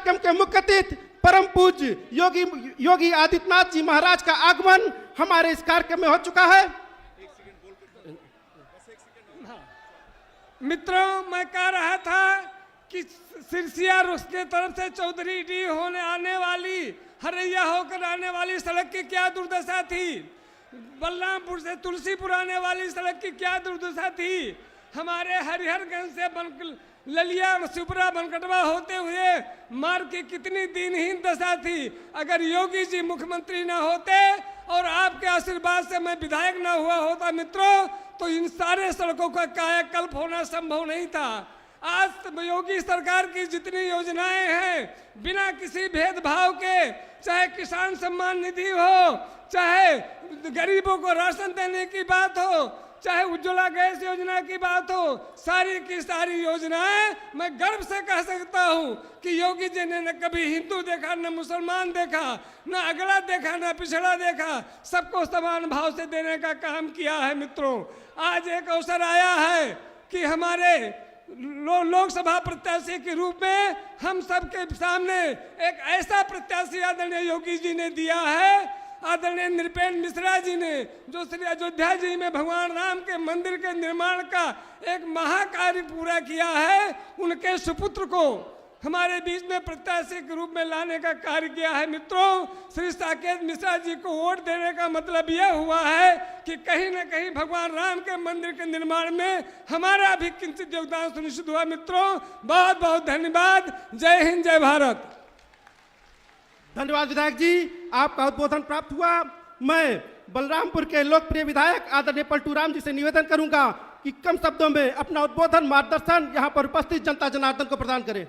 कार्यक्रम के मुख्य अतिथि परम पूज्य योगी आदित्यनाथ जी महाराज का आगमन हमारे इस कार्यक्रम में हो चुका है। मित्रों, मैं कह रहा था कि सिरसिया रुस्ते तरफ से चौधरी डी होने आने वाली हरैया होकर आने वाली सड़क की क्या दुर्दशा थी, बलरामपुर से तुलसीपुर आने वाली सड़क की क्या दुर्दशा थी, हमारे हरिहरगंज से ललिया सुपरा बनकटवा होते हुए मार्ग की कितनी दीनहीन दशा थी। अगर योगी जी मुख्यमंत्री ना होते और आपके आशीर्वाद से मैं विधायक ना हुआ होता मित्रों, तो इन सारे सड़कों का कायाकल्प होना संभव नहीं था। आज योगी सरकार की जितनी योजनाएं हैं बिना किसी भेदभाव के, चाहे किसान सम्मान निधि हो, चाहे गरीबों को राशन देने की बात हो, चाहे उज्ज्वला गैस योजना की बात हो, सारी की सारी योजनाएं मैं गर्व से कह सकता हूं कि योगी जी ने न कभी हिंदू देखा, न मुसलमान देखा, न अगला देखा, न पिछड़ा देखा, सबको समान भाव से देने का काम किया है। मित्रों, आज एक अवसर आया है कि हमारे लोकसभा प्रत्याशी के रूप में हम सबके सामने एक ऐसा प्रत्याशी आदरणीय योगी जी ने दिया है, आदरणीय नृपेंद्र मिश्रा जी ने, जो श्री अयोध्या जी में भगवान राम के मंदिर के निर्माण का एक महाकार्य पूरा किया है। उनके सुपुत्र को हमारे बीच में प्रत्याशी के रूप में लाने का कार्य किया है। मित्रों, श्री साकेत मिश्रा जी को वोट देने का मतलब यह हुआ है कि कहीं न कहीं भगवान राम के मंदिर के निर्माण में हमारा भी किंचित योगदान सुनिश्चित हुआ। मित्रों, बहुत बहुत धन्यवाद। जय हिंद, जय भारत। धन्यवाद विधायक जी, आपका उद्बोधन प्राप्त हुआ। मैं बलरामपुर के लोकप्रिय विधायक आदरणीय पलटू राम जी से निवेदन करूंगा कि कम शब्दों में अपना उद्बोधन मार्गदर्शन यहां पर उपस्थित जनता जनार्दन को प्रदान करें।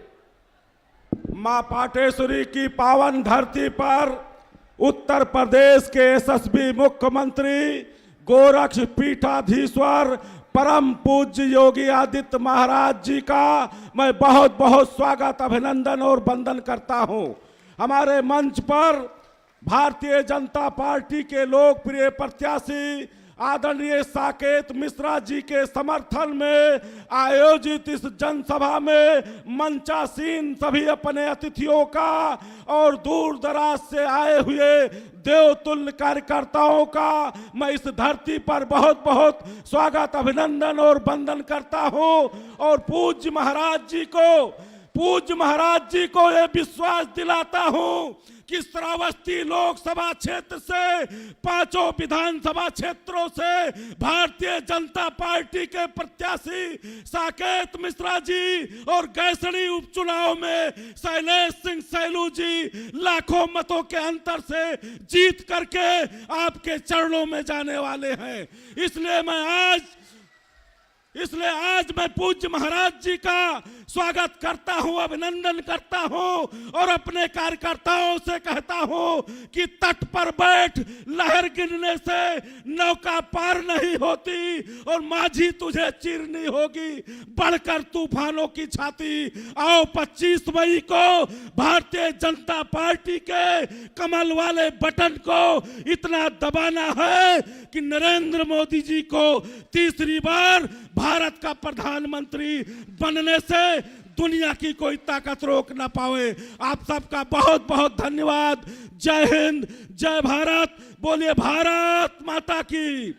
मां पाटेश्वरी की पावन धरती पर उत्तर प्रदेश के यशस्वी मुख्यमंत्री गोरक्ष पीठाधीश्वर परम पूज्य योगी आदित्य महाराज जी का मैं बहुत बहुत स्वागत, अभिनंदन और वंदन करता हूं। हमारे मंच पर भारतीय जनता पार्टी के लोकप्रिय प्रत्याशी आदरणीय साकेत मिश्रा जी के समर्थन में आयोजित इस जनसभा में मंचासीन सभी अपने अतिथियों का और दूर दराज से आए हुए देवतुल्य कार्यकर्ताओं का मैं इस धरती पर बहुत बहुत स्वागत, अभिनंदन और वंदन करता हूं। और पूज्य महाराज जी को ये विश्वास दिलाता हूं कि श्रावस्ती लोकसभा क्षेत्र से पांचों विधानसभा क्षेत्रों से भारतीय जनता पार्टी के प्रत्याशी साकेत मिश्रा जी और गैसड़ी उपचुनाव में शैलेश सिंह सैलू जी लाखों मतों के अंतर से जीत करके आपके चरणों में जाने वाले हैं। इसलिए आज मैं पूज्य महाराज जी का स्वागत करता हूं, अभिनंदन करता हूं और अपने कार्यकर्ताओं से कहता हूं कि तट पर बैठ लहर गिरने से नौका पार नहीं होती और माझी तुझे चीरनी होगी बढ़कर तूफानों की छाती। आओ 25 मई को भारतीय जनता पार्टी के कमल वाले बटन को इतना दबाना है कि नरेंद्र मोदी जी को तीसरी बार भारत का प्रधानमंत्री बनने से दुनिया की कोई ताकत रोक ना पाए। आप सबका बहुत बहुत धन्यवाद। जय हिंद, जय भारत। बोलिए भारत माता की,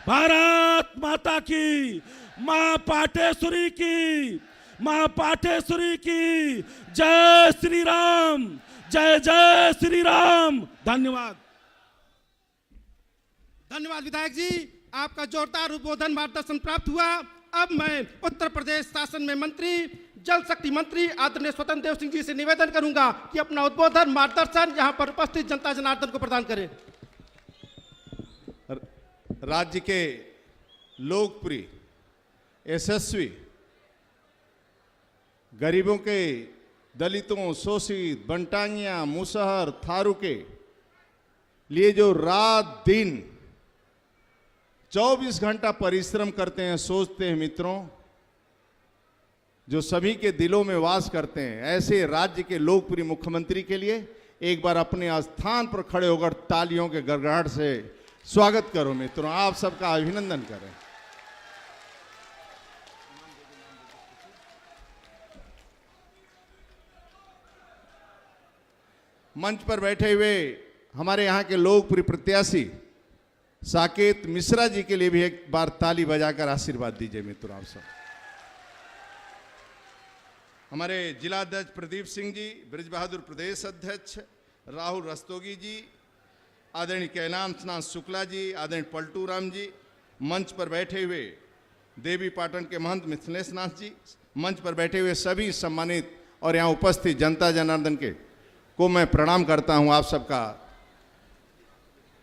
भारत माता की, मां पाटेश्वरी की, मां पाटेश्वरी की। जय श्री राम, जय जय श्री राम। धन्यवाद। धन्यवाद विधायक जी, आपका जोरदार उद्बोधन मार्गदर्शन प्राप्त हुआ। अब मैं उत्तर प्रदेश शासन में मंत्री, जल शक्ति मंत्री आदरणीय स्वतंत्र देव सिंह जी से निवेदन करूंगा कि अपना उद्बोधन मार्गदर्शन यहां पर उपस्थित जनता जनार्दन को प्रदान करें। राज्य के लोकप्रिय, यशस्वी, गरीबों के, दलितों, शोषित, बंटांगिया, मुसहर, थारू के लिए जो रात दिन 24 घंटा परिश्रम करते हैं, सोचते हैं मित्रों, जो सभी के दिलों में वास करते हैं, ऐसे राज्य के लोकप्रिय मुख्यमंत्री के लिए एक बार अपने स्थान पर खड़े होकर तालियों के गड़गड़ाहट से स्वागत करो मित्रों। आप सबका अभिनंदन करें। मंच पर बैठे हुए हमारे यहाँ के लोकप्रिय प्रत्याशी साकेत मिश्रा जी के लिए भी एक बार ताली बजाकर आशीर्वाद दीजिए मित्रों आप सब। हमारे जिला अध्यक्ष प्रदीप सिंह जी, ब्रिज बहादुर प्रदेश अध्यक्ष राहुल रस्तोगी जी, आदरणीय कैलाश शुक्ला जी, आदरणीय पलटू राम जी, मंच पर बैठे हुए देवी पाटन के महंत मिथिलेश नाथ जी, मंच पर बैठे हुए सभी सम्मानित और यहाँ उपस्थित जनता जनार्दन के को मैं प्रणाम करता हूँ आप सबका।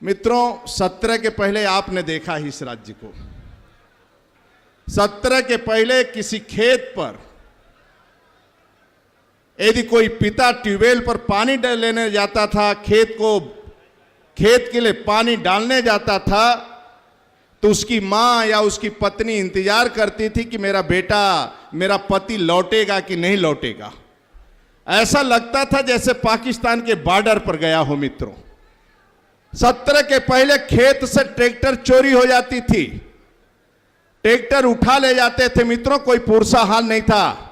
मित्रों, 17 के पहले आपने देखा ही इस राज्य को। 17 के पहले किसी खेत पर यदि कोई पिता ट्यूबवेल पर पानी लेने जाता था, खेत के लिए पानी डालने जाता था, तो उसकी मां या उसकी पत्नी इंतजार करती थी कि मेरा बेटा, मेरा पति लौटेगा कि नहीं लौटेगा। ऐसा लगता था जैसे पाकिस्तान के बॉर्डर पर गया हो मित्रों। 17 के पहले खेत से ट्रैक्टर चोरी हो जाती थी, ट्रैक्टर उठा ले जाते थे मित्रों, कोई पुरसा हाल नहीं था।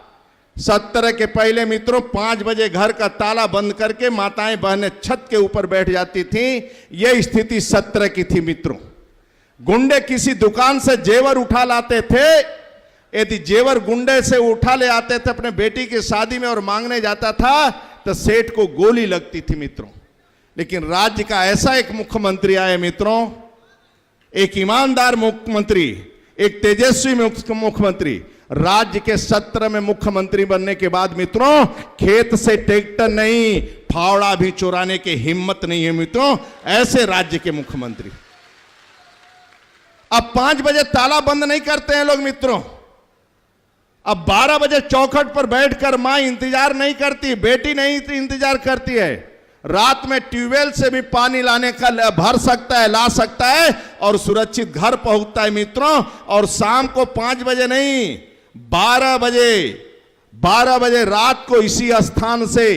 17 के पहले मित्रों 5 बजे घर का ताला बंद करके माताएं बहनें छत के ऊपर बैठ जाती थी। यह स्थिति 17 की थी मित्रों। गुंडे किसी दुकान से जेवर उठा लाते थे, यदि जेवर गुंडे से उठा ले आते थे अपने बेटी की शादी में और मांगने जाता था तो सेठ को गोली लगती थी मित्रों। लेकिन राज्य का ऐसा एक मुख्यमंत्री आए मित्रों, एक ईमानदार मुख्यमंत्री, एक तेजस्वी मुख्यमंत्री। राज्य के 17 में मुख्यमंत्री बनने के बाद मित्रों खेत से ट्रैक्टर नहीं, फावड़ा भी चुराने की हिम्मत नहीं है मित्रों, ऐसे राज्य के मुख्यमंत्री। अब 5 बजे ताला बंद नहीं करते हैं लोग मित्रों। अब 12 बजे चौखट पर बैठकर मां इंतजार नहीं करती, बेटी नहीं इंतजार करती है। रात में ट्यूबवेल से भी पानी लाने का भर सकता है, ला सकता है और सुरक्षित घर पहुंचता है मित्रों। और शाम को 5 बजे नहीं, 12 बजे रात को इसी स्थान से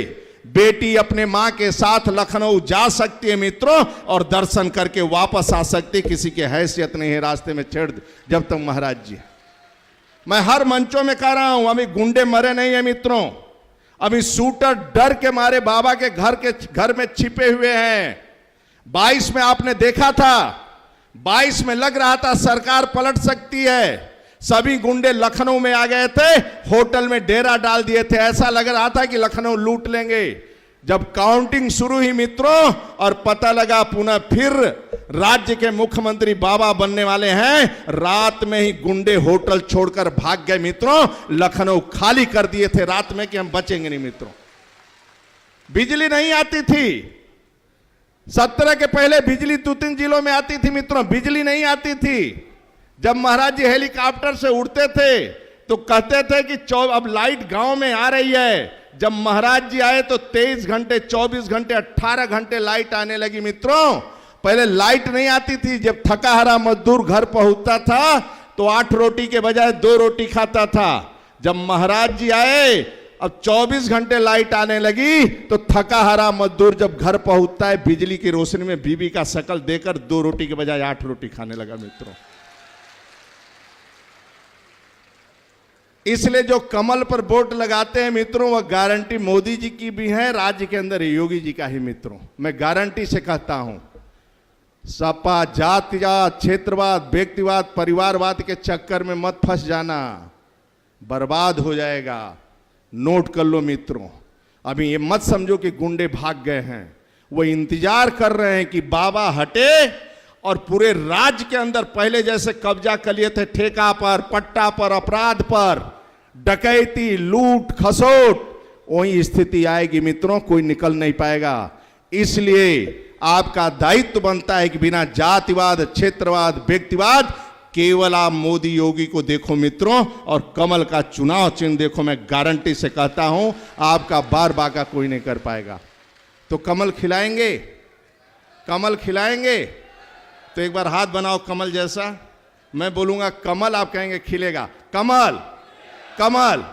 बेटी अपने मां के साथ लखनऊ जा सकती है मित्रों, और दर्शन करके वापस आ सकती है। किसी की हैसियत नहीं है रास्ते में छेड़ जब तक महाराज जी। मैं हर मंचों में कह रहा हूं, अभी गुंडे मरे नहीं है मित्रों, अभी शूटर डर के मारे बाबा के घर में छिपे हुए हैं। 22 में आपने देखा था, 22 में लग रहा था सरकार पलट सकती है। सभी गुंडे लखनऊ में आ गए थे, होटल में डेरा डाल दिए थे, ऐसा लग रहा था कि लखनऊ लूट लेंगे। जब काउंटिंग शुरू हुई मित्रों और पता लगा पुनः फिर राज्य के मुख्यमंत्री बाबा बनने वाले हैं, रात में ही गुंडे होटल छोड़कर भाग गए मित्रों। लखनऊ खाली कर दिए थे रात में कि हम बचेंगे नहीं मित्रों। बिजली नहीं आती थी, 17 के पहले बिजली 2-3 जिलों में आती थी मित्रों, बिजली नहीं आती थी। जब महाराज जी हेलीकॉप्टर से उड़ते थे तो कहते थे कि अब लाइट गांव में आ रही है। जब महाराज जी आए तो 23 घंटे, 24 घंटे, 18 घंटे लाइट आने लगी मित्रों। पहले लाइट नहीं आती थी। जब थका हारा मजदूर घर पहुंचता था तो 8 रोटी के बजाय 2 रोटी खाता था। जब महाराज जी आए, अब 24 घंटे लाइट आने लगी तो थका हारा मजदूर जब घर पहुंचता है बिजली की रोशनी में बीबी का शकल देकर 2 रोटी के बजाय 8 रोटी खाने लगा मित्रों। इसलिए जो कमल पर वोट लगाते हैं मित्रों, वह गारंटी मोदी जी की भी है, राज्य के अंदर योगी जी का ही मित्रों। मैं गारंटी से कहता हूं, सपा जातिवाद, क्षेत्रवाद, व्यक्तिवाद, परिवारवाद के चक्कर में मत फंस जाना, बर्बाद हो जाएगा। नोट कर लो मित्रों, अभी ये मत समझो कि गुंडे भाग गए हैं, वो इंतजार कर रहे हैं कि बाबा हटे और पूरे राज्य के अंदर पहले जैसे कब्जा कर लिए थे ठेका पर, पट्टा पर, अपराध पर, डकैती, लूट खसोट, वही स्थिति आएगी मित्रों, कोई निकल नहीं पाएगा। इसलिए आपका दायित्व बनता है कि बिना जातिवाद, क्षेत्रवाद, व्यक्तिवाद, केवल आप मोदी योगी को देखो मित्रों और कमल का चुनाव चिन्ह देखो। मैं गारंटी से कहता हूं आपका बार बाका कोई नहीं कर पाएगा। तो कमल खिलाएंगे, कमल खिलाएंगे। तो एक बार हाथ बनाओ कमल जैसा, मैं बोलूंगा कमल, आप कहेंगे खिलेगा। कमल कमल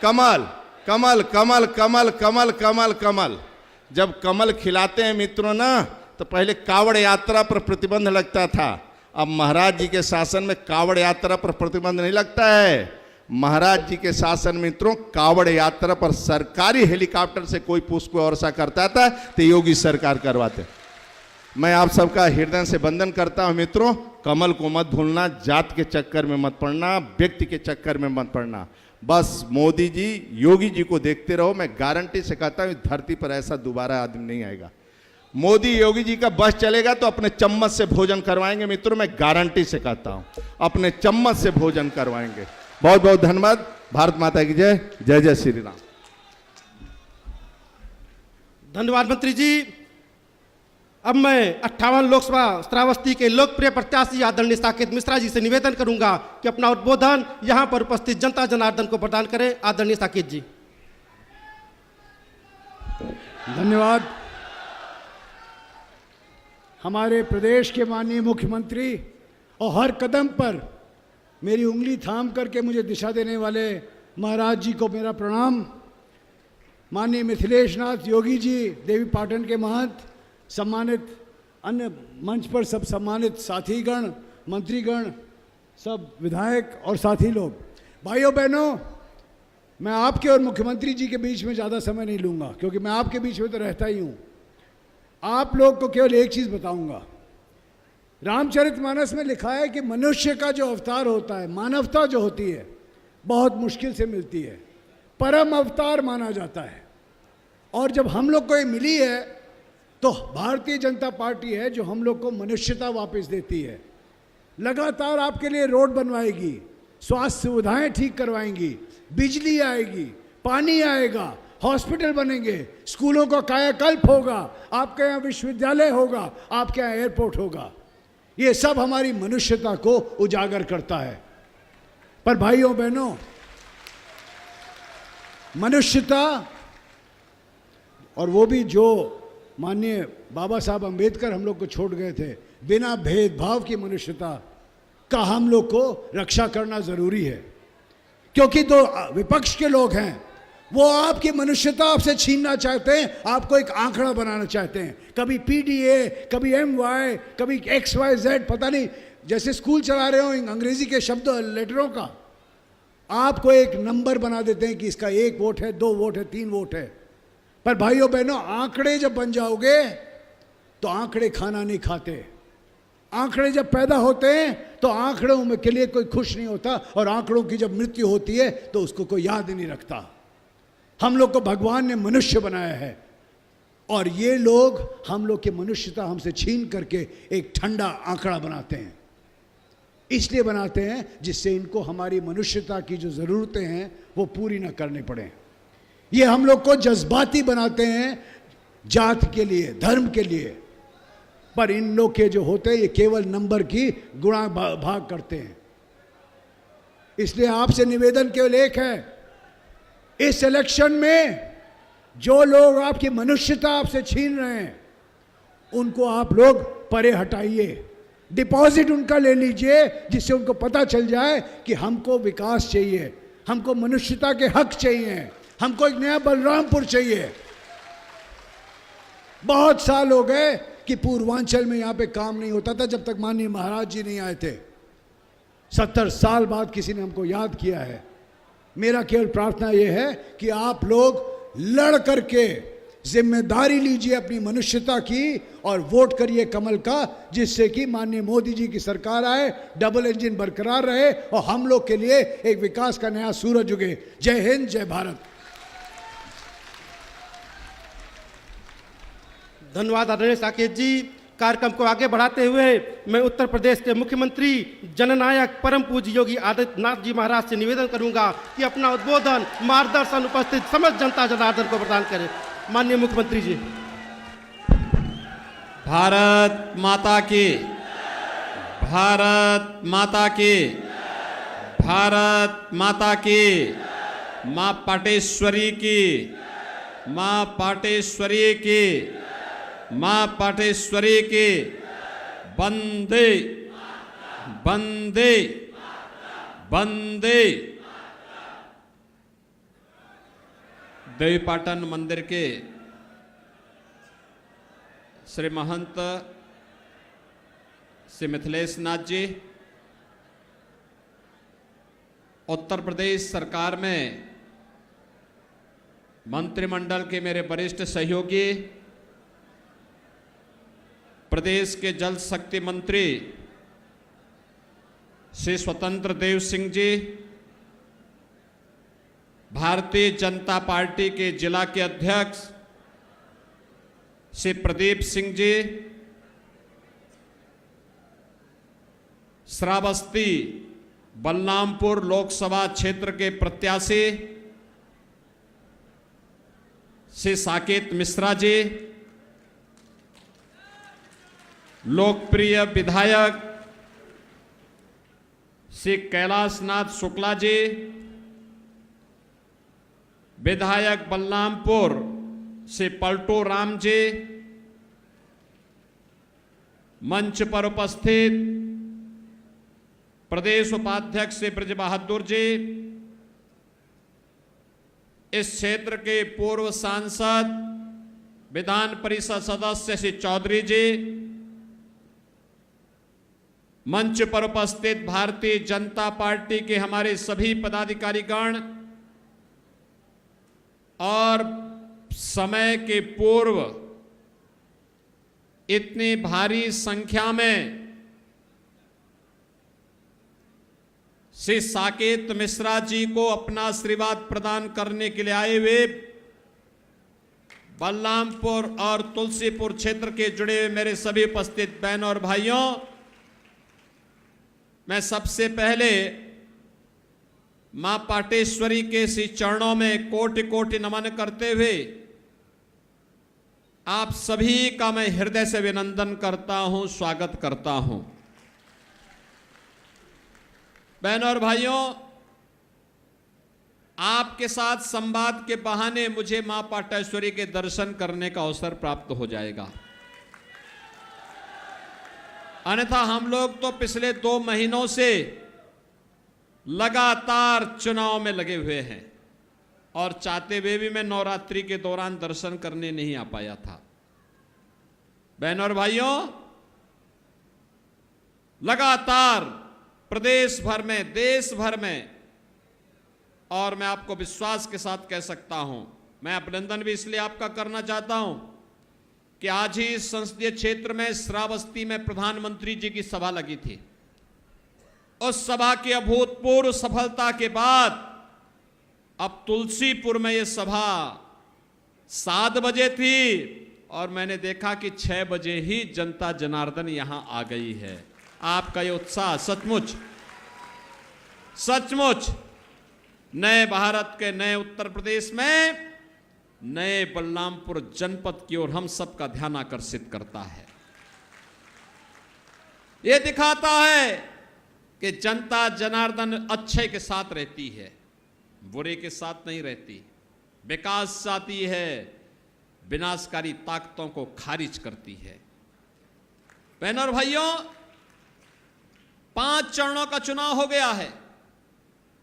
कमल कमल कमल कमल कमल कमल कमल। जब कमल खिलाते हैं मित्रों ना, तो पहले कावड़ यात्रा पर प्रतिबंध लगता था। अब महाराज जी के शासन में कावड़ यात्रा पर प्रतिबंध नहीं लगता है। महाराज जी के शासन मित्रों, कावड़ यात्रा पर सरकारी हेलीकॉप्टर से कोई पुष्प वर्षा करता था तो योगी सरकार करवाते। मैं आप सबका हृदय से वंदन करता हूं मित्रों। कमल को मत भूलना, जात के चक्कर में मत पड़ना, व्यक्ति के चक्कर में मत पड़ना। बस मोदी जी, योगी जी को देखते रहो। मैं गारंटी से कहता हूं धरती पर ऐसा दोबारा आदमी नहीं आएगा। मोदी योगी जी का बस चलेगा तो अपने चम्मच से भोजन करवाएंगे मित्रों, मैं गारंटी से कहता हूं, अपने चम्मच से भोजन करवाएंगे। बहुत बहुत धन्यवाद। भारत माता की जय। जय जय श्री राम। धन्यवाद मंत्री जी। अब मैं 58 लोकसभा श्रावस्ती के लोकप्रिय प्रत्याशी आदरणीय साकेत मिश्रा जी से निवेदन करूंगा कि अपना उद्बोधन यहां पर उपस्थित जनता जनार्दन को प्रदान करें। आदरणीय साकेत जी। धन्यवाद। हमारे प्रदेश के माननीय मुख्यमंत्री और हर कदम पर मेरी उंगली थाम करके मुझे दिशा देने वाले महाराज जी को मेरा प्रणाम। माननीय मिथिलेश नाथ योगी जी, देवी पाटन के महंत, सम्मानित अन्य मंच पर सब सम्मानित साथीगण, मंत्रीगण, सब विधायक और साथी लोग, भाइयों बहनों, मैं आपके और मुख्यमंत्री जी के बीच में ज़्यादा समय नहीं लूँगा क्योंकि मैं आपके बीच में तो रहता ही हूँ। आप लोग को केवल एक चीज़ बताऊँगा। रामचरितमानस में लिखा है कि मनुष्य का जो अवतार होता है, मानवता जो होती है, बहुत मुश्किल से मिलती है, परम अवतार माना जाता है। और जब हम लोग को ये मिली है तो भारतीय जनता पार्टी है जो हम लोग को मनुष्यता वापस देती है। लगातार आपके लिए रोड बनवाएगी, स्वास्थ्य सुविधाएं ठीक करवाएंगी, बिजली आएगी, पानी आएगा, हॉस्पिटल बनेंगे, स्कूलों का कायाकल्प होगा, आपके यहाँ विश्वविद्यालय होगा, आपके यहाँ एयरपोर्ट होगा। ये सब हमारी मनुष्यता को उजागर करता है। पर भाइयों बहनों, मनुष्यता, और वो भी जो माननीय बाबा साहब अंबेडकर हम लोग को छोड़ गए थे, बिना भेदभाव की मनुष्यता का हम लोग को रक्षा करना जरूरी है। क्योंकि दो विपक्ष के लोग हैं, वो आपकी मनुष्यता आपसे छीनना चाहते हैं, आपको एक आंकड़ा बनाना चाहते हैं। कभी PDA, कभी MY, कभी XYZ, पता नहीं, जैसे स्कूल चला रहे हो अंग्रेजी के शब्द लेटरों का, आपको एक नंबर बना देते हैं कि इसका 1 वोट है, 2 वोट है, 3 वोट है। पर भाइयों बहनों, आंकड़े जब बन जाओगे तो आंकड़े खाना नहीं खाते। आंकड़े जब पैदा होते हैं तो आंकड़ों में के लिए कोई खुश नहीं होता, और आंकड़ों की जब मृत्यु होती है तो उसको कोई याद नहीं रखता। हम लोग को भगवान ने मनुष्य बनाया है, और ये लोग हम लोग की मनुष्यता हमसे छीन करके एक ठंडा आंकड़ा बनाते हैं। इसलिए बनाते हैं जिससे इनको हमारी मनुष्यता की जो ज़रूरतें हैं वो पूरी ना करनी पड़े। ये हम लोग को जज्बाती बनाते हैं जात के लिए, धर्म के लिए। पर इन लोग के जो होते हैं ये केवल नंबर की गुणा भाग करते हैं। इसलिए आपसे निवेदन केवल एक है, इस इलेक्शन में जो लोग आपकी मनुष्यता आपसे छीन रहे हैं उनको आप लोग परे हटाइए, डिपॉजिट उनका ले लीजिए, जिससे उनको पता चल जाए कि हमको विकास चाहिए, हमको मनुष्यता के हक चाहिए, हमको एक नया बलरामपुर चाहिए। बहुत साल हो गए कि पूर्वांचल में यहाँ पे काम नहीं होता था जब तक माननीय महाराज जी नहीं आए थे। 70 साल बाद किसी ने हमको याद किया है। मेरा केवल प्रार्थना यह है कि आप लोग लड़ करके जिम्मेदारी लीजिए अपनी मनुष्यता की और वोट करिए कमल का, जिससे कि माननीय मोदी जी की सरकार आए, डबल इंजन बरकरार रहे और हम लोग के लिए एक विकास का नया सूरज उगे। जय हिंद, जय भारत। धन्यवाद आदरणीय साकेत जी। कार्यक्रम को आगे बढ़ाते हुए मैं उत्तर प्रदेश के मुख्यमंत्री जननायक परम पूज्य योगी आदित्यनाथ जी महाराज से निवेदन करूंगा कि अपना उद्बोधन, मार्गदर्शन उपस्थित समस्त जनता जनार्दन को प्रदान करें। माननीय मुख्यमंत्री जी। भारत माता की, भारत माता की, भारत माता की, माँ पाटेश्वरी की, माँ पाटेश्वरी की, माँ पाटेश्वरी की। वंदे वंदे वंदे। देवीपाटन मंदिर के श्री महंत श्री मिथिलेश नाथ जी, उत्तर प्रदेश सरकार में मंत्रिमंडल के मेरे वरिष्ठ सहयोगी, प्रदेश के जल शक्ति मंत्री श्री स्वतंत्र देव सिंह जी, भारतीय जनता पार्टी के जिला के अध्यक्ष श्री प्रदीप सिंह जी, श्रावस्ती बलरामपुर लोकसभा क्षेत्र के प्रत्याशी श्री साकेत मिश्रा जी, लोकप्रिय विधायक श्री कैलाशनाथ शुक्ला जी, विधायक बलरामपुर श्री पलटू राम जी, मंच पर उपस्थित प्रदेश उपाध्यक्ष श्री ब्रज बहादुर जी, इस क्षेत्र के पूर्व सांसद विधान परिषद सदस्य श्री चौधरी जी, मंच पर उपस्थित भारतीय जनता पार्टी के हमारे सभी पदाधिकारीगण और समय के पूर्व इतनी भारी संख्या में श्री साकेत मिश्रा जी को अपना आशीर्वाद प्रदान करने के लिए आए हुए बलरामपुर और तुलसीपुर क्षेत्र के जुड़े हुए मेरे सभी उपस्थित बहनों और भाइयों, मैं सबसे पहले मां पाटेश्वरी के श्री चरणों में कोटि कोटि नमन करते हुए आप सभी का मैं हृदय से अभिनंदन करता हूं, स्वागत करता हूं। बहनों और भाइयों, आपके साथ संवाद के बहाने मुझे मां पाटेश्वरी के दर्शन करने का अवसर प्राप्त हो जाएगा। अन्यथा हम लोग तो पिछले 2 महीनों से लगातार चुनाव में लगे हुए हैं और चाहते हुए भी मैं नवरात्रि के दौरान दर्शन करने नहीं आ पाया था। बहनों और भाइयों, लगातार प्रदेश भर में, देश भर में, और मैं आपको विश्वास के साथ कह सकता हूं, मैं अभिनंदन भी इसलिए आपका करना चाहता हूं कि आज ही संसदीय क्षेत्र में श्रावस्ती में प्रधानमंत्री जी की सभा लगी थी। उस सभा की अभूतपूर्व सफलता के बाद अब तुलसीपुर में यह सभा 7 बजे थी और मैंने देखा कि 6 बजे ही जनता जनार्दन यहां आ गई है। आपका ये उत्साह सचमुच सचमुच नए भारत के नए उत्तर प्रदेश में नए बलरामपुर जनपद की ओर हम सबका ध्यान आकर्षित करता है। यह दिखाता है कि जनता जनार्दन अच्छे के साथ रहती है, बुरे के साथ नहीं रहती, विकास चाहती है, विनाशकारी ताकतों को खारिज करती है। बहनों और भाइयों, 5 चरणों का चुनाव हो गया है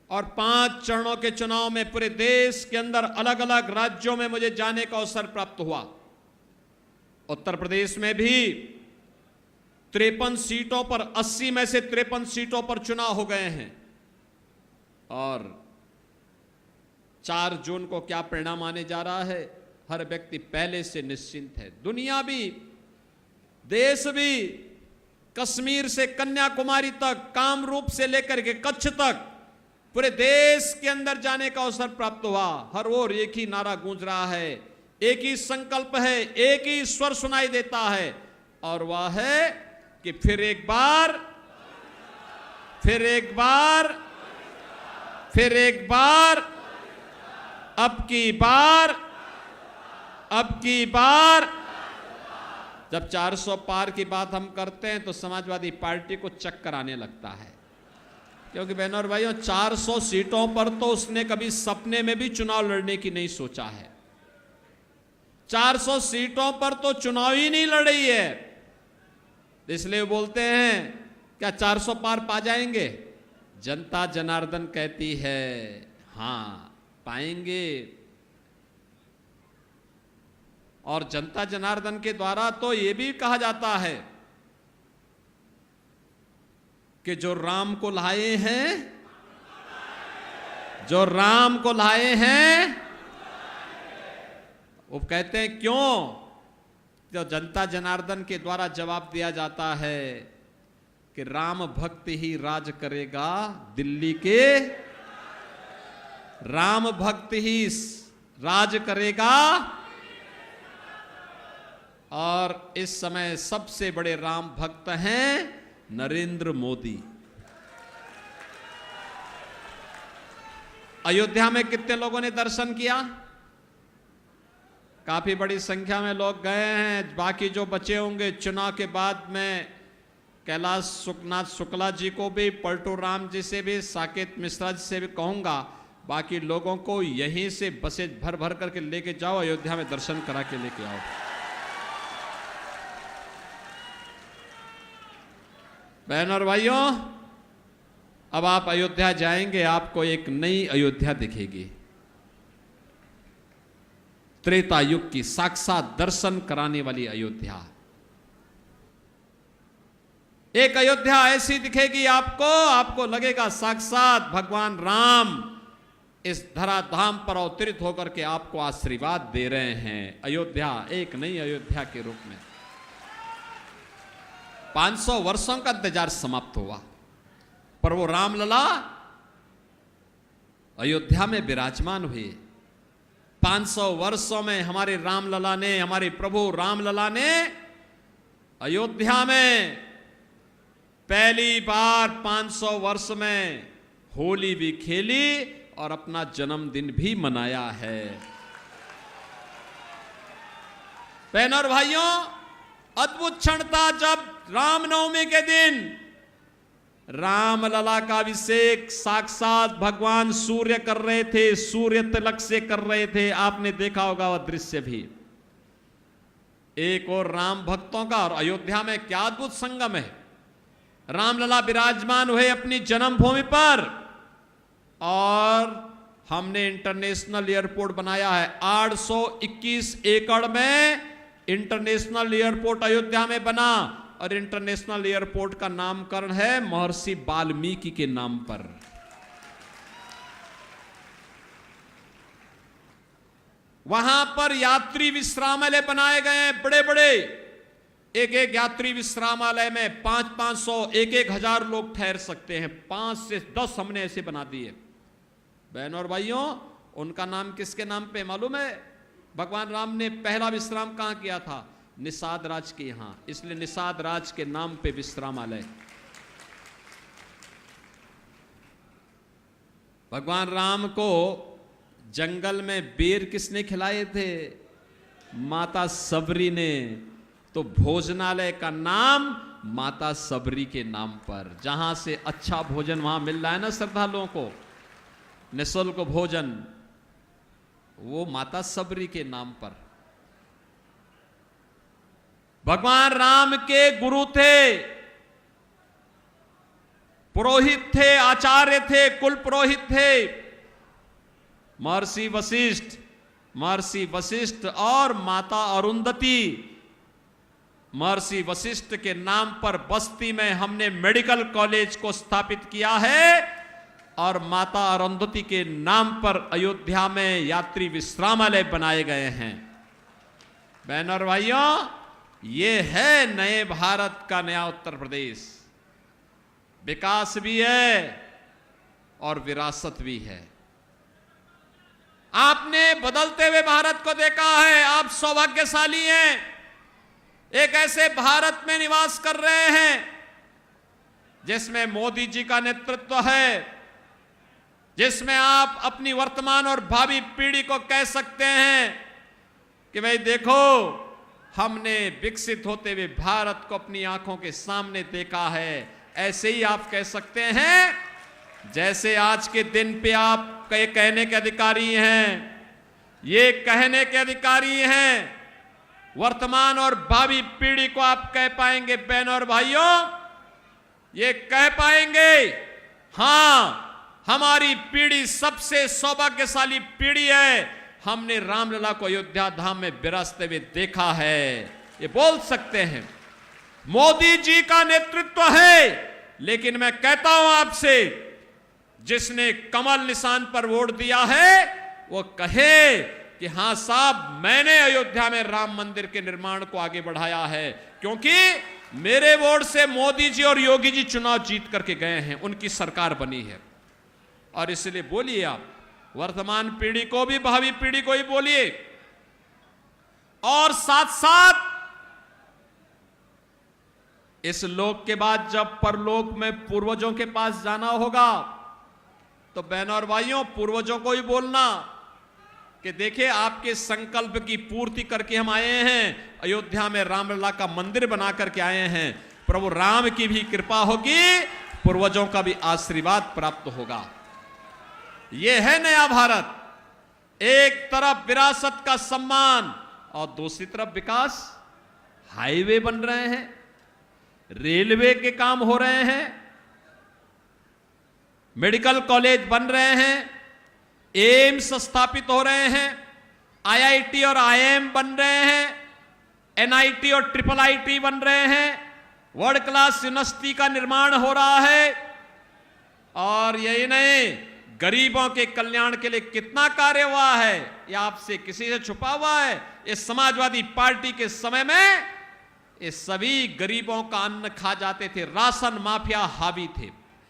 और 5 चरणों के चुनाव में पूरे देश के अंदर अलग अलग राज्यों में मुझे जाने का अवसर प्राप्त हुआ। उत्तर प्रदेश में भी 53 सीटों पर 80 में से 53 सीटों पर चुनाव हो गए हैं और 4 जून को क्या परिणाम आने जा रहा है, हर व्यक्ति पहले से निश्चिंत है। दुनिया भी, देश भी, कश्मीर से कन्याकुमारी तक, कामरूप से लेकर के कच्छ तक पूरे देश के अंदर जाने का अवसर प्राप्त हुआ। हर ओर एक ही नारा गूंज रहा है, एक ही संकल्प है, एक ही स्वर सुनाई देता है और वह है कि फिर एक बार, फिर एक बार, फिर एक बार, अब की बार, अब की बार। जब 400 पार की बात हम करते हैं तो समाजवादी पार्टी को चक्कर आने लगता है, क्योंकि बहनों और भाइयों 400 सीटों पर तो उसने कभी सपने में भी चुनाव लड़ने की नहीं सोचा है। 400 सीटों पर तो चुनाव ही नहीं लड़ी है, इसलिए बोलते हैं क्या 400 पार पा जाएंगे। जनता जनार्दन कहती है हां पाएंगे, और जनता जनार्दन के द्वारा तो यह भी कहा जाता है कि जो राम को लाए हैं जो राम को लाए हैं वो कहते हैं क्यों? तो जनता जनार्दन के द्वारा जवाब दिया जाता है कि राम भक्त ही राज करेगा दिल्ली के, राम भक्त ही राज करेगा। और इस समय सबसे बड़े राम भक्त हैं नरेंद्र मोदी। अयोध्या में कितने लोगों ने दर्शन किया? काफी बड़ी संख्या में लोग गए हैं। बाकी जो बचे होंगे चुनाव के बाद में कैलाश सुखनाथ शुक्ला जी को भी, पलटू राम जी से भी, साकेत मिश्रा जी से भी कहूंगा, बाकी लोगों को यहीं से बसें भर भर करके लेके जाओ, अयोध्या में दर्शन करा के लेके आओ। बहन और भाइयों, अब आप अयोध्या जाएंगे, आपको एक नई अयोध्या दिखेगी। त्रेता युग की साक्षात दर्शन कराने वाली अयोध्या। एक अयोध्या ऐसी दिखेगी आपको, आपको लगेगा साक्षात भगवान राम इस धराधाम पर अवतरित होकर के आपको आशीर्वाद दे रहे हैं। अयोध्या एक नई अयोध्या के रूप में। 500 वर्षों का इंतजार समाप्त हुआ, पर वो रामलला अयोध्या में विराजमान हुए। 500 वर्षों में हमारे रामलला ने, हमारे प्रभु रामलला ने अयोध्या में पहली बार 500 वर्ष में होली भी खेली और अपना जन्मदिन भी मनाया है। बहनों और भाइयों, अद्भुत क्षण था जब रामनवमी के दिन रामलला का अभिषेक साक्षात भगवान सूर्य कर रहे थे, सूर्य तिलक से कर रहे थे। आपने देखा होगा वह दृश्य भी। एक और राम भक्तों का और अयोध्या में क्या अद्भुत संगम है। रामलला विराजमान हुए अपनी जन्मभूमि पर और हमने इंटरनेशनल एयरपोर्ट बनाया है। 821 एकड़ में इंटरनेशनल एयरपोर्ट अयोध्या में बना और इंटरनेशनल एयरपोर्ट का नामकरण है महर्षि वाल्मीकि के नाम पर। वहां पर यात्री विश्रामालय बनाए गए हैं, बड़े बड़े। एक एक यात्री विश्रामालय में 500 1,000 लोग ठहर सकते हैं। 5 से 10 हमने ऐसे बना दिए। बहनों और भाइयों, उनका नाम किसके नाम पे मालूम है? भगवान राम ने पहला विश्राम कहां किया था? निषाद राज के यहां, इसलिए निषाद राज के नाम पे विश्रामालय। भगवान राम को जंगल में बेर किसने खिलाए थे? माता सबरी ने। तो भोजनालय का नाम माता सबरी के नाम पर। जहां से अच्छा भोजन वहां मिल रहा है ना श्रद्धालुओं को, निःशुल्क भोजन, वो माता सबरी के नाम पर। भगवान राम के गुरु थे, पुरोहित थे, आचार्य थे, कुल पुरोहित थे महर्षि वशिष्ठ। महर्षि वशिष्ठ और माता अरुंधति। महर्षि वशिष्ठ के नाम पर बस्ती में हमने मेडिकल कॉलेज को स्थापित किया है और माता अरुंधति के नाम पर अयोध्या में यात्री विश्रामालय बनाए गए हैं। बहनों और भाइयों, ये है नए भारत का नया उत्तर प्रदेश। विकास भी है और विरासत भी है। आपने बदलते हुए भारत को देखा है। आप सौभाग्यशाली हैं, एक ऐसे भारत में निवास कर रहे हैं जिसमें मोदी जी का नेतृत्व है, जिसमें आप अपनी वर्तमान और भावी पीढ़ी को कह सकते हैं कि भाई देखो, हमने विकसित होते हुए भारत को अपनी आंखों के सामने देखा है। ऐसे ही आप कह सकते हैं जैसे आज के दिन पे आप कहने के अधिकारी हैं, ये कहने के अधिकारी हैं। वर्तमान और भावी पीढ़ी को आप कह पाएंगे बहनों और भाइयों, ये कह पाएंगे, हां हमारी पीढ़ी सबसे सौभाग्यशाली पीढ़ी है। हमने रामलला को अयोध्या धाम में विराजते हुए देखा है। ये बोल सकते हैं। मोदी जी का नेतृत्व है, लेकिन मैं कहता हूं आपसे, जिसने कमल निशान पर वोट दिया है वो कहे कि हां साहब, मैंने अयोध्या में राम मंदिर के निर्माण को आगे बढ़ाया है, क्योंकि मेरे वोट से मोदी जी और योगी जी चुनाव जीत करके गए हैं, उनकी सरकार बनी है। और इसलिए बोलिए, आप वर्तमान पीढ़ी को भी, भावी पीढ़ी को ही बोलिए, और साथ साथ इस लोक के बाद जब परलोक में पूर्वजों के पास जाना होगा, तो बहनों और भाइयों, पूर्वजों को ही बोलना कि देखिए, आपके संकल्प की पूर्ति करके हम आए हैं, अयोध्या में रामलला का मंदिर बना करके आए हैं। प्रभु राम की भी कृपा होगी, पूर्वजों का भी आशीर्वाद प्राप्त होगा। यह है नया भारत। एक तरफ विरासत का सम्मान और दूसरी तरफ विकास। हाईवे बन रहे हैं, रेलवे के काम हो रहे हैं, मेडिकल कॉलेज बन रहे हैं, एम्स स्थापित हो रहे हैं, आईआईटी और आईएम बन रहे हैं, एनआईटी और ट्रिपल आईटी बन रहे हैं, वर्ल्ड क्लास यूनिवर्सिटी का निर्माण हो रहा है। और यही नहीं, गरीबों के कल्याण के लिए कितना कार्य हुआ है, यह आपसे किसी से छुपा हुआ है। इस समाजवादी पार्टी के समय में ये सभी गरीबों का अन्न खा जाते थे, राशन माफिया हावी थे।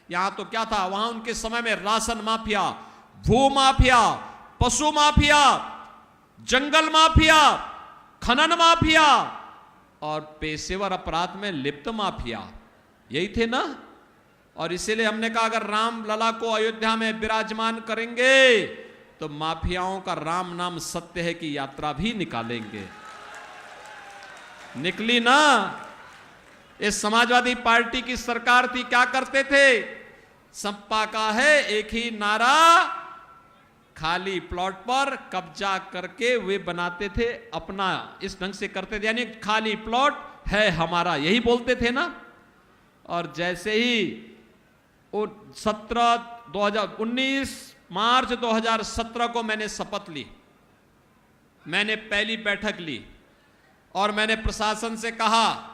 यहां तो क्या था, वहां उनके समय में राशन माफिया, भू माफिया, पशु माफिया, जंगल माफिया, खनन माफिया और पेशेवर अपराध में लिप्त माफिया, यही थे ना। और इसीलिए हमने कहा, अगर राम लला को अयोध्या में विराजमान करेंगे तो माफियाओं का राम नाम सत्य है की यात्रा भी निकालेंगे। निकली ना। इस समाजवादी पार्टी की सरकार थी, क्या करते थे, सपा का है एक ही नारा, खाली प्लॉट पर कब्जा करके वे बनाते थे अपना, इस ढंग से करते थे, यानी खाली प्लॉट है हमारा, यही बोलते थे ना। और जैसे ही 19 मार्च 2017 को मैंने शपथ ली, मैंने पहली बैठक ली और मैंने प्रशासन से कहा,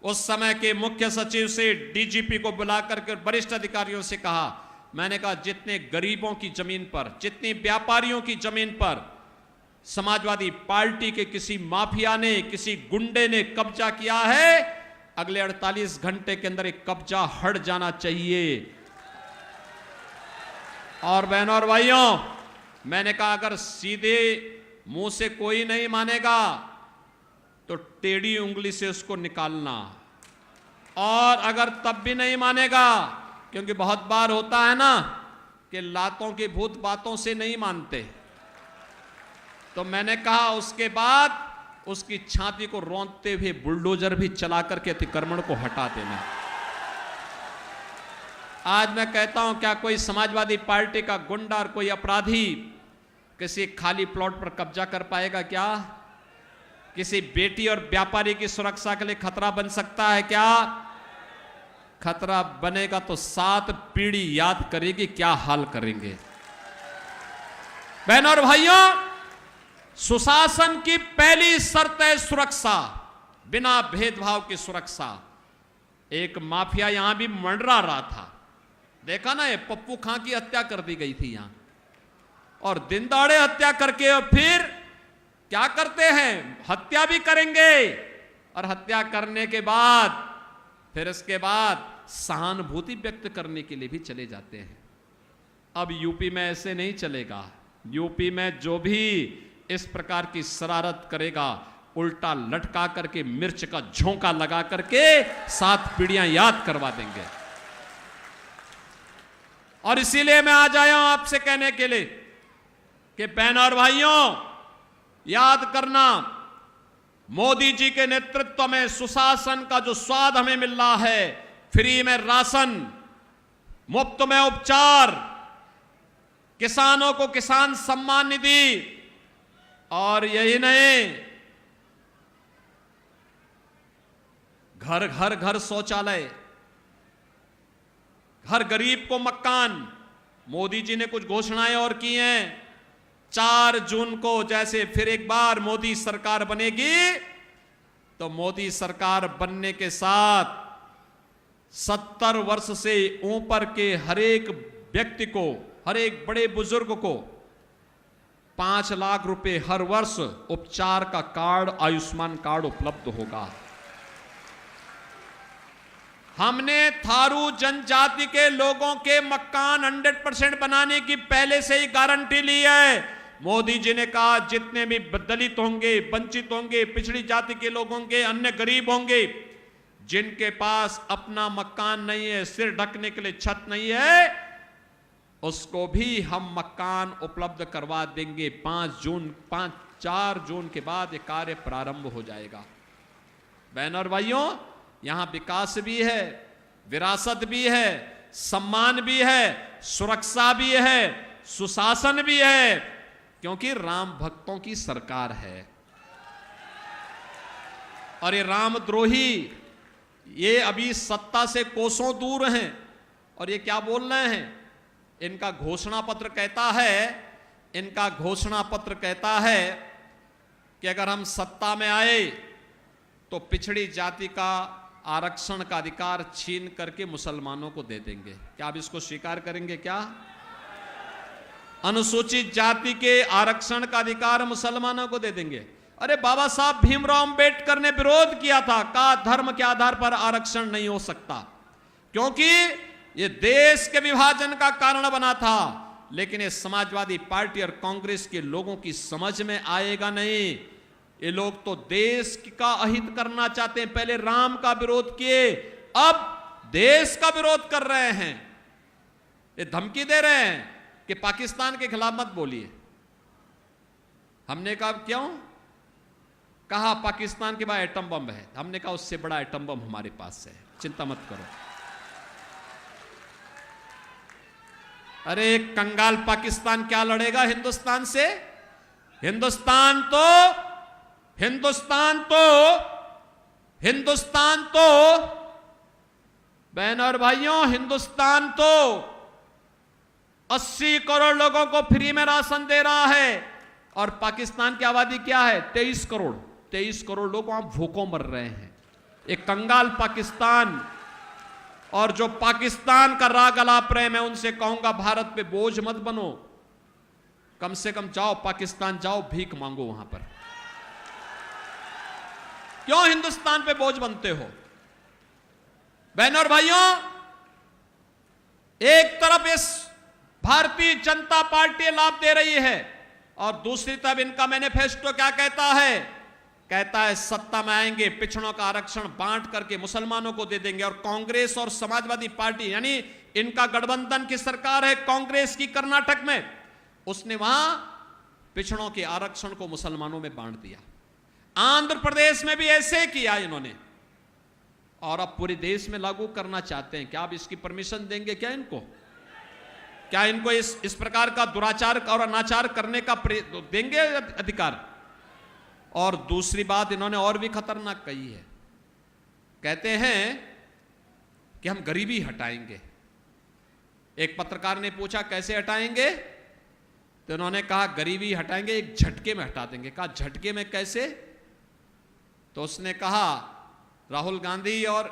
उस समय के मुख्य सचिव से डीजीपी को बुलाकर के वरिष्ठ अधिकारियों से कहा, मैंने कहा जितने गरीबों की जमीन पर, जितनी व्यापारियों की जमीन पर समाजवादी पार्टी के किसी माफिया ने, किसी गुंडे ने कब्जा किया है, अगले 48 घंटे के अंदर एक कब्जा हट जाना चाहिए। और बहनों और भाइयों, मैंने कहा अगर सीधे मुंह से कोई नहीं मानेगा तो टेढ़ी उंगली से उसको निकालना, और अगर तब भी नहीं मानेगा, क्योंकि बहुत बार होता है ना कि लातों के भूत बातों से नहीं मानते, तो मैंने कहा उसके बाद उसकी छाती को रौंदते हुए बुलडोजर भी चला करके अतिक्रमण को हटा देना। आज मैं कहता हूं, क्या कोई समाजवादी पार्टी का गुंडा और कोई अपराधी किसी खाली प्लॉट पर कब्जा कर पाएगा क्या? किसी बेटी और व्यापारी की सुरक्षा के लिए खतरा बन सकता है क्या? खतरा बनेगा तो 7 पीढ़ी याद करेगी क्या हाल करेंगे। बहनों और भाइयों, सुशासन की पहली शर्त है सुरक्षा, बिना भेदभाव की सुरक्षा। एक माफिया यहां भी मंडरा रहा था, देखा ना, ये पप्पू खां की हत्या कर दी गई थी यहां, और दिन दहाड़े हत्या करके और फिर क्या करते हैं, हत्या भी करेंगे, और हत्या करने के बाद फिर इसके बाद सहानुभूति व्यक्त करने के लिए भी चले जाते हैं। अब यूपी में ऐसे नहीं चलेगा। यूपी में जो भी इस प्रकार की शरारत करेगा, उल्टा लटका करके मिर्च का झोंका लगा करके 7 पीढ़ियां याद करवा देंगे। और इसीलिए मैं आज आया हूं आपसे कहने के लिए कि बहनों और भाइयों, याद करना, मोदी जी के नेतृत्व में सुशासन का जो स्वाद हमें मिल रहा है, फ्री में राशन, मुफ्त में उपचार, किसानों को किसान सम्मान निधि, और यही नहीं, घर घर घर शौचालय, हर गरीब को मकान। मोदी जी ने कुछ घोषणाएं और की हैं। 4 जून को जैसे फिर एक बार मोदी सरकार बनेगी, तो मोदी सरकार बनने के साथ 70 वर्ष से ऊपर के हर एक व्यक्ति को, हर एक बड़े बुजुर्ग को 5 लाख रुपए हर वर्ष उपचार का कार्ड, आयुष्मान कार्ड उपलब्ध होगा। हमने थारू जनजाति के लोगों के मकान 100% बनाने की पहले से ही गारंटी ली है। मोदी जी ने कहा जितने भी दलित होंगे, वंचित होंगे, पिछड़ी जाति के लोग होंगे, अन्य गरीब होंगे, जिनके पास अपना मकान नहीं है, सिर ढकने के लिए छत नहीं है, उसको भी हम मकान उपलब्ध करवा देंगे। 4 जून के बाद ये कार्य प्रारंभ हो जाएगा। बहनों और भाइयों, यहां विकास भी है, विरासत भी है, सम्मान भी है, सुरक्षा भी है, सुशासन भी है, क्योंकि राम भक्तों की सरकार है। और ये रामद्रोही ये अभी सत्ता से कोसों दूर हैं और ये क्या बोल रहे हैं? इनका घोषणा पत्र कहता है कि अगर हम सत्ता में आए तो पिछड़ी जाति का आरक्षण का अधिकार छीन करके मुसलमानों को दे देंगे। क्या आप इसको स्वीकार करेंगे? क्या अनुसूचित जाति के आरक्षण का अधिकार मुसलमानों को दे देंगे? अरे बाबा साहब भीमराव अंबेडकर ने विरोध किया था, कहा धर्म के आधार पर आरक्षण नहीं हो सकता, क्योंकि यह देश के विभाजन का कारण बना था। लेकिन ये समाजवादी पार्टी और कांग्रेस के लोगों की समझ में आएगा नहीं। ये लोग तो देश का अहित करना चाहते हैं। पहले राम का विरोध किए, अब देश का विरोध कर रहे हैं। ये धमकी दे रहे हैं कि पाकिस्तान के खिलाफ मत बोलिए। हमने कहा क्यों? कहा पाकिस्तान के पास एटम बम है। हमने कहा उससे बड़ा एटम बम हमारे पास है, चिंता मत करो। अरे कंगाल पाकिस्तान क्या लड़ेगा हिंदुस्तान से? हिंदुस्तान तो बहनों और भाइयों, हिंदुस्तान तो 80 करोड़ लोगों को फ्री में राशन दे रहा है। और पाकिस्तान की आबादी क्या है? 23 करोड़। 23 करोड़ लोग वहां भूखों मर रहे हैं। एक कंगाल पाकिस्तान। और जो पाकिस्तान का राग अलाप रहे, मैं उनसे कहूंगा भारत पे बोझ मत बनो। कम से कम जाओ पाकिस्तान, जाओ भीख मांगो वहां पर। क्यों हिंदुस्तान पे बोझ बनते हो? बहनों और भाइयों, एक तरफ इस भारतीय जनता पार्टी लाभ दे रही है और दूसरी तरफ इनका मैनिफेस्टो क्या कहता है? कहता है सत्ता में आएंगे, पिछड़ों का आरक्षण बांट करके मुसलमानों को दे देंगे। और कांग्रेस और समाजवादी पार्टी, यानी इनका गठबंधन की सरकार है कांग्रेस की कर्नाटक में, उसने वहां पिछड़ों के आरक्षण को मुसलमानों में बांट दिया। आंध्र प्रदेश में भी ऐसे किया इन्होंने, और अब पूरे देश में लागू करना चाहते हैं। क्या आप इसकी परमिशन देंगे? क्या इनको इस प्रकार का दुराचार और अनाचार करने का देंगे अधिकार? और दूसरी बात इन्होंने और भी खतरनाक कही है। कहते हैं कि हम गरीबी हटाएंगे। एक पत्रकार ने पूछा कैसे हटाएंगे, तो इन्होंने कहा गरीबी हटाएंगे, एक झटके में हटा देंगे। कहा झटके में कैसे? तो उसने कहा राहुल गांधी और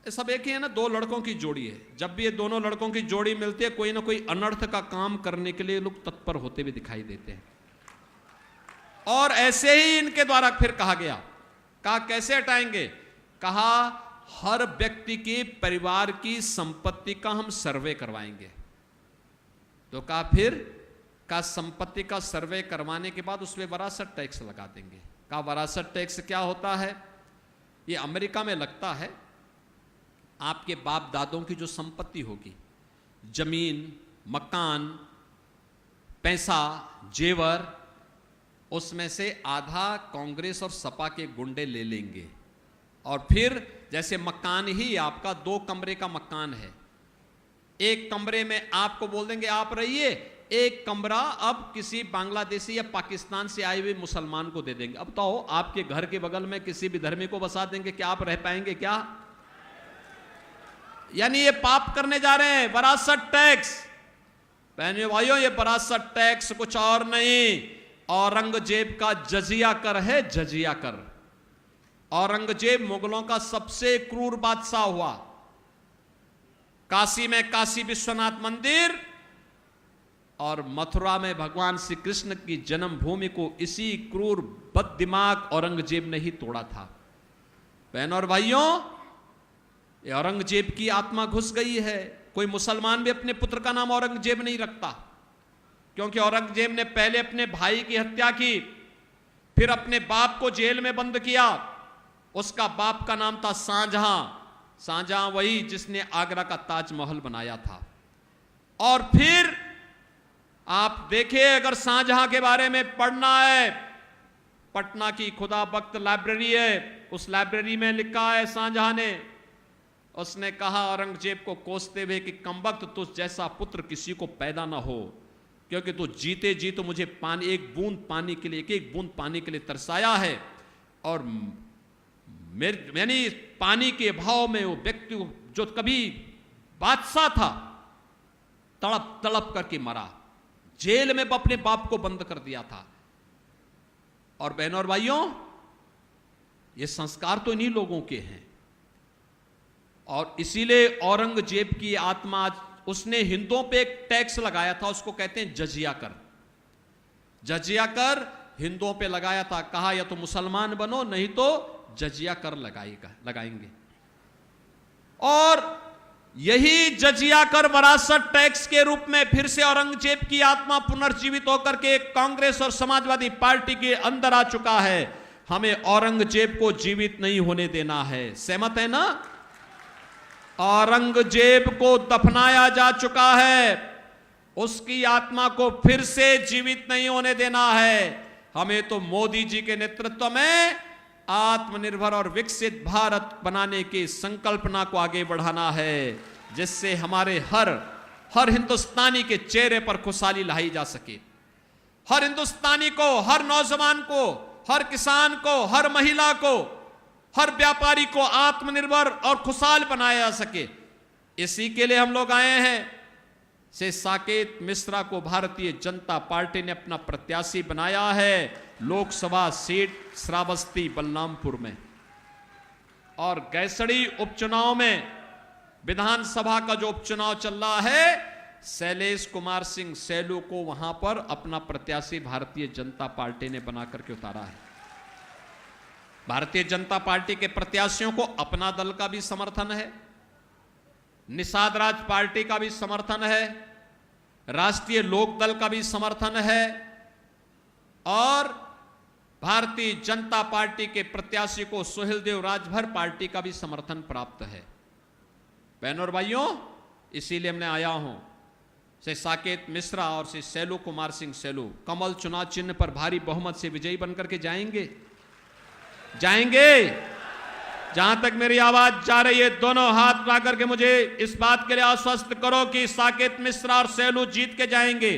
सब एक ही है ना, 2 लड़कों की जोड़ी है। जब भी ये दोनों लड़कों की जोड़ी मिलती है, कोई ना कोई अनर्थ का काम करने के लिए लोग तत्पर होते हुए दिखाई देते हैं। और ऐसे ही इनके द्वारा फिर कहा गया। कहा कैसे हटाएंगे? कहा हर व्यक्ति के परिवार की संपत्ति का हम सर्वे करवाएंगे। तो कहा फिर? कहा संपत्ति का सर्वे करवाने के बाद उसमें वरासत टैक्स लगा देंगे। कहा वरासत टैक्स क्या होता है? ये अमेरिका में लगता है आपके बाप दादों की जो संपत्ति होगी, जमीन, मकान, पैसा, जेवर, उसमें से आधा कांग्रेस और सपा के गुंडे ले लेंगे। और फिर जैसे मकान ही आपका 2 कमरे का मकान है, एक कमरे में आपको बोल देंगे आप रहिए, एक कमरा अब किसी बांग्लादेशी या पाकिस्तान से आए हुए मुसलमान को दे देंगे। अब तो आपके घर के बगल में किसी भी धर्मी को बसा देंगे, क्या आप रह पाएंगे? क्या? यानी ये पाप करने जा रहे हैं। वरासत टैक्स, बहनों भाइयों, ये वरासत टैक्स कुछ और नहीं, औरंगजेब का जजिया कर है। जजिया कर। औरंगजेब मुगलों का सबसे क्रूर बादशाह हुआ। काशी में काशी विश्वनाथ मंदिर और मथुरा में भगवान श्री कृष्ण की जन्मभूमि को इसी क्रूर बददिमाग औरंगजेब ने ही तोड़ा था। बहनों और भाइयों, ये औरंगजेब की आत्मा घुस गई है। कोई मुसलमान भी अपने पुत्र का नाम औरंगजेब नहीं रखता, क्योंकि औरंगजेब ने पहले अपने भाई की हत्या की, फिर अपने बाप को जेल में बंद किया। उसका बाप का नाम था शाहजहां। शाहजहां वही जिसने आगरा का ताजमहल बनाया था। और फिर आप देखिए, अगर शाहजहां के बारे में पढ़ना है, पटना की खुदा बख्त लाइब्रेरी है, उस लाइब्रेरी में लिखा है शाहजहां ने, उसने कहा औरंगजेब को कोसते हुए कि कमबख्त तुझ जैसा पुत्र किसी को पैदा ना हो, क्योंकि तू जीते जी तो मुझे पानी, एक बूंद पानी के लिए, एक बूंद पानी के लिए तरसाया है, और यानी पानी के अभाव में वो व्यक्ति जो कभी बादशाह था तड़प तड़प करके मरा, जेल में अपने बाप को बंद कर दिया था। और बहनों और भाइयों, ये संस्कार तो इन्हीं लोगों के हैं। और इसीलिए औरंगजेब की आत्मा, उसने हिंदुओं पे एक टैक्स लगाया था, उसको कहते हैं जजिया कर। जजिया कर हिंदुओं पे लगाया था, कहा या तो मुसलमान बनो नहीं तो जजिया कर लगाएंगे। और यही जजिया कर वरासत टैक्स के रूप में फिर से औरंगजेब की आत्मा पुनर्जीवित होकर के कांग्रेस और समाजवादी पार्टी के अंदर आ चुका है। हमें औरंगजेब को जीवित नहीं होने देना है। सहमत है ना? औरंगजेब को दफनाया जा चुका है, उसकी आत्मा को फिर से जीवित नहीं होने देना है। हमें तो मोदी जी के नेतृत्व में आत्मनिर्भर और विकसित भारत बनाने की संकल्पना को आगे बढ़ाना है, जिससे हमारे हर हिंदुस्तानी के चेहरे पर खुशहाली लाई जा सके। हर हिंदुस्तानी को, हर नौजवान को, हर किसान को, हर महिला को, हर व्यापारी को आत्मनिर्भर और खुशहाल बनाया जा सके। इसी के लिए हम लोग आए हैं। से साकेत मिश्रा को भारतीय जनता पार्टी ने अपना प्रत्याशी बनाया है लोकसभा सीट श्रावस्ती बलरामपुर में। और गैसड़ी उपचुनाव में, विधानसभा का जो उपचुनाव चल रहा है, शैलेश कुमार सिंह सैलू को वहां पर अपना प्रत्याशी भारतीय जनता पार्टी ने बना करके उतारा है। भारतीय जनता पार्टी के प्रत्याशियों को अपना दल का भी समर्थन है, निषाद राज पार्टी का भी समर्थन है, राष्ट्रीय लोक दल का भी समर्थन है, और भारतीय जनता पार्टी के प्रत्याशी को सुहेलदेव राजभर पार्टी का भी समर्थन प्राप्त है। बहनों और भाइयों, इसीलिए मैं आया हूं। से साकेत मिश्रा और से सैलू कुमार सिंह सैलू कमल चुनाव चिन्ह पर भारी बहुमत से विजयी बनकर के जाएंगे। जहां तक मेरी आवाज जा रही है, दोनों हाथ ला करके मुझे इस बात के लिए आश्वस्त करो कि साकेत मिश्रा और सैलू जीत के जाएंगे।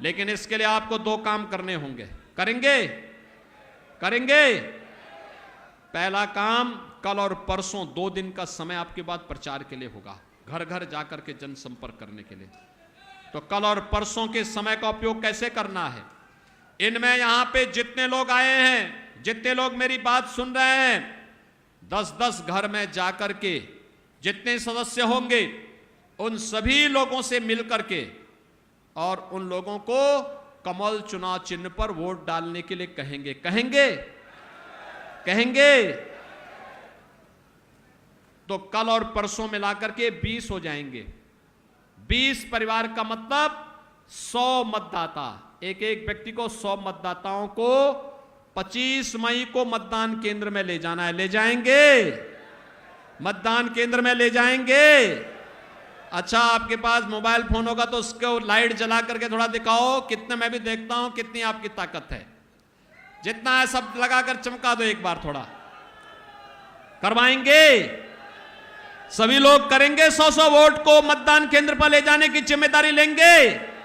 लेकिन इसके लिए आपको दो काम करने होंगे। करेंगे? पहला काम, कल और परसों 2 दिन का समय आपके बाद प्रचार के लिए होगा, घर घर जाकर के जनसंपर्क करने के लिए। तो कल और परसों के समय का उपयोग कैसे करना है? इनमें यहां पे जितने लोग आए हैं, जितने लोग मेरी बात सुन रहे हैं, 10-10 घर में जाकर के जितने सदस्य होंगे उन सभी लोगों से मिलकर के और उन लोगों को कमल चुनाव चिन्ह पर वोट डालने के लिए कहेंगे। तो कल और परसों मिलाकर के 20 हो जाएंगे। 20 परिवार का मतलब 100 मतदाता, एक व्यक्ति को 100 मतदाताओं को 25 मई को मतदान केंद्र में ले जाना है। ले जाएंगे? मतदान केंद्र में ले जाएंगे। अच्छा, आपके पास मोबाइल फोन होगा तो उसको लाइट जला करके थोड़ा दिखाओ, कितने, मैं भी देखता हूं कितनी आपकी ताकत है। जितना है सब लगाकर चमका दो एक बार, थोड़ा करवाएंगे। सभी लोग करेंगे 100-100 वोट को मतदान केंद्र पर ले जाने की जिम्मेदारी लेंगे।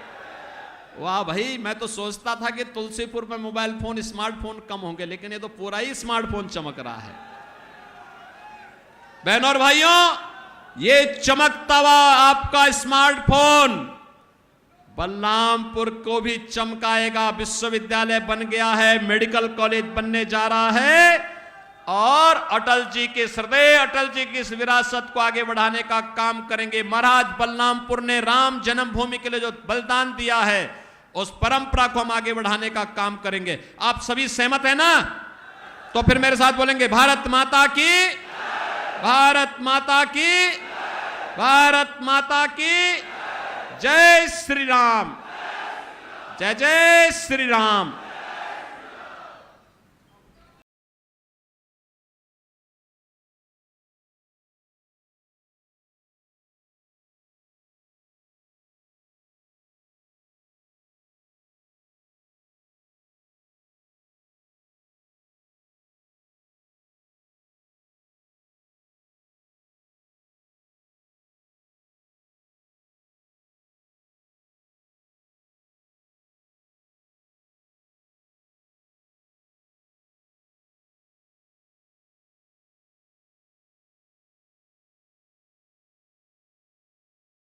वाह भाई, मैं तो सोचता था कि तुलसीपुर में मोबाइल फोन, स्मार्टफोन कम होंगे, लेकिन ये तो पूरा ही स्मार्टफोन चमक रहा है। बहनों और भाइयों, ये चमकता हुआ आपका स्मार्टफोन बलरामपुर को भी चमकाएगा। विश्वविद्यालय बन गया है, मेडिकल कॉलेज बनने जा रहा है, और अटल जी के श्रद्धेय अटल जी की इस विरासत को आगे बढ़ाने का काम करेंगे। महाराज बलरामपुर ने राम जन्मभूमि के लिए जो बलिदान दिया है, उस परंपरा को हम आगे बढ़ाने का काम करेंगे। आप सभी सहमत है ना? तो फिर मेरे साथ बोलेंगे, भारत माता की, भारत माता की, भारत माता की जय श्री राम, जय जय श्री राम।